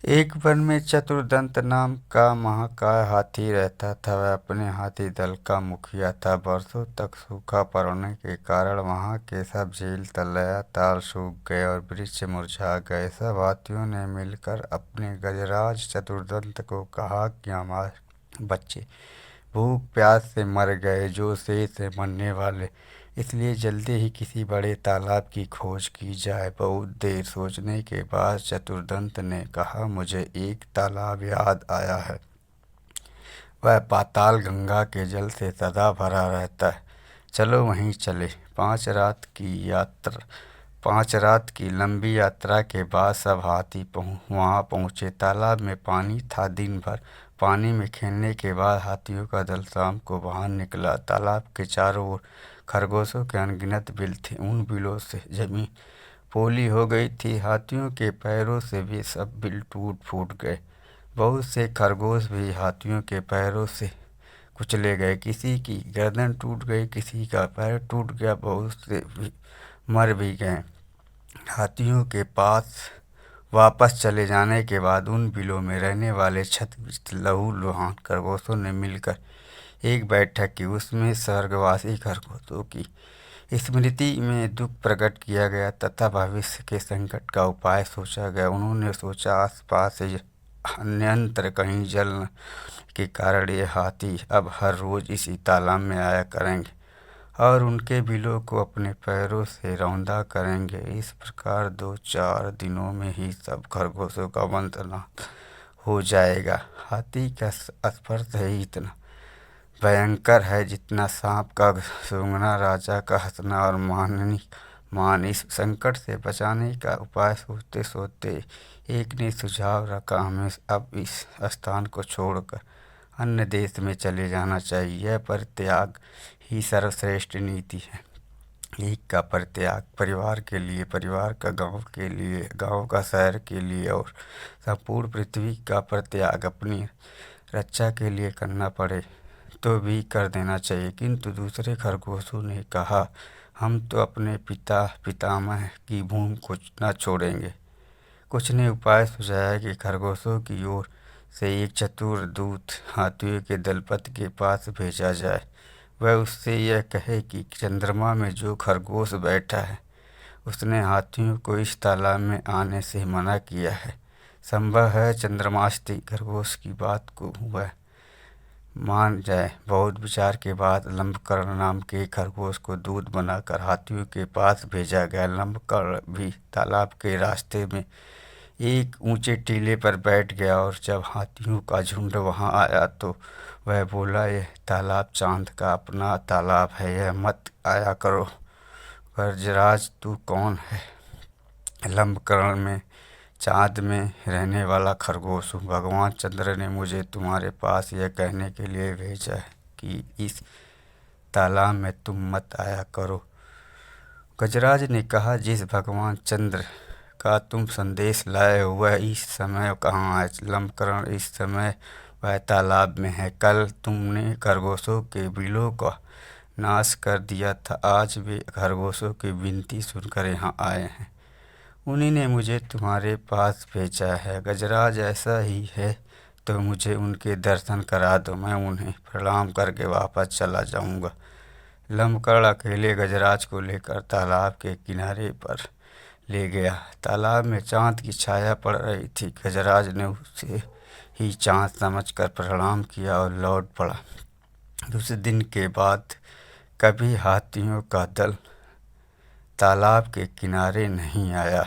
एक वन में चतुर्दंत नाम का महाकाय हाथी रहता था। वह अपने हाथी दल का मुखिया था। वर्षों तक सूखा पड़ने के कारण वहाँ के सब झील, तलैया, ताल सूख गए और वृक्ष मुरझा गए। सब हाथियों ने मिलकर अपने गजराज चतुर्दंत को कहा कि हमारे बच्चे भूख प्यास से मर गए, जो शेष है मरने वाले, इसलिए जल्दी ही किसी बड़े तालाब की खोज की जाए। बहुत देर सोचने के बाद चतुर्दंत ने कहा, मुझे एक तालाब याद आया है। वह पाताल गंगा के जल से सदा भरा रहता है। चलो वहीं चले। 5 रात की लंबी यात्रा के बाद सब हाथी वहाँ पहुँचे। तालाब में पानी था। दिन भर पानी में खेलने के बाद हाथियों का दल शाम को बाहर निकला। तालाब के चारों ओर खरगोशों के अनगिनत बिल थे। उन बिलों से जमीन पोली हो गई थी। हाथियों के पैरों से भी सब बिल टूट फूट गए। बहुत से खरगोश भी हाथियों के पैरों से कुचले गए। किसी की गर्दन टूट गई, किसी का पैर टूट गया, बहुत से भी मर भी गए। हाथियों के पास वापस चले जाने के बाद उन बिलों में रहने वाले छत लहूलुहान खरगोशों ने मिलकर एक बैठक की। उसमें स्वर्गवासी खरगोशों की स्मृति में दुख प्रकट किया गया तथा भविष्य के संकट का उपाय सोचा गया। उन्होंने सोचा, आसपास से अन्यत्र कहीं जल न के कारण ये हाथी अब हर रोज इसी तालाब में आया करेंगे और उनके बिलों को अपने पैरों से रौंदा करेंगे। इस प्रकार 2-4 दिनों में ही सब खरगोशों का वंशनाश हो जाएगा। हाथी का स्पर्श ही इतना भयंकर है जितना सांप का सूंघना, राजा का हंसना और मान। इस संकट से बचाने का उपाय सोचते सोचते एक ने सुझाव रखा, हमें अब इस स्थान को छोड़कर अन्य देश में चले जाना चाहिए। यह परित्याग ही सर्वश्रेष्ठ नीति है। एक का परित्याग परिवार के लिए, परिवार का गांव के लिए, गांव का शहर के लिए और संपूर्ण पृथ्वी का परित्याग अपनी रक्षा के लिए करना पड़े तो भी कर देना चाहिए। किंतु दूसरे खरगोशों ने कहा, हम तो अपने पिता पितामह की भूमि को न छोड़ेंगे। कुछ ने उपाय सुझाया कि खरगोशों की ओर से एक चतुर दूत हाथियों के दलपति के पास भेजा जाए। वह उससे यह कहे कि चंद्रमा में जो खरगोश बैठा है उसने हाथियों को इस तालाब में आने से मना किया है। संभव है चंद्रमास्ती खरगोश की बात को वह मान जाए। बहुत विचार के बाद लंबकर्ण नाम के खरगोश को दूत बनाकर हाथियों के पास भेजा गया। लंबकर्ण भी तालाब के रास्ते में एक ऊंचे टीले पर बैठ गया और जब हाथियों का झुंड वहां आया तो वह बोला, यह तालाब चांद का अपना तालाब है, यह मत आया करो। गजराज, तू कौन है? लंबकर्ण में चाँद में रहने वाला खरगोश हूँ। भगवान चंद्र ने मुझे तुम्हारे पास यह कहने के लिए भेजा है कि इस तालाब में तुम मत आया करो। गजराज ने कहा, जिस भगवान चंद्र का तुम संदेश लाए हो वह इस समय कहाँ है? लंबकर्ण, इस समय वह तालाब में है। कल तुमने खरगोशों के बिलों का नाश कर दिया था, आज वे खरगोशों की विनती सुनकर यहाँ आए हैं। उन्हीं ने मुझे तुम्हारे पास भेजा है। गजराज, ऐसा ही है तो मुझे उनके दर्शन करा दो, मैं उन्हें प्रणाम करके वापस चला जाऊंगा। लंबकर्ण अकेले गजराज को लेकर तालाब के किनारे पर ले गया। तालाब में चांद की छाया पड़ रही थी। गजराज ने उसे ही चांद समझकर प्रणाम किया और लौट पड़ा। दूसरे दिन के बाद कभी हाथियों का दल तालाब के किनारे नहीं आया।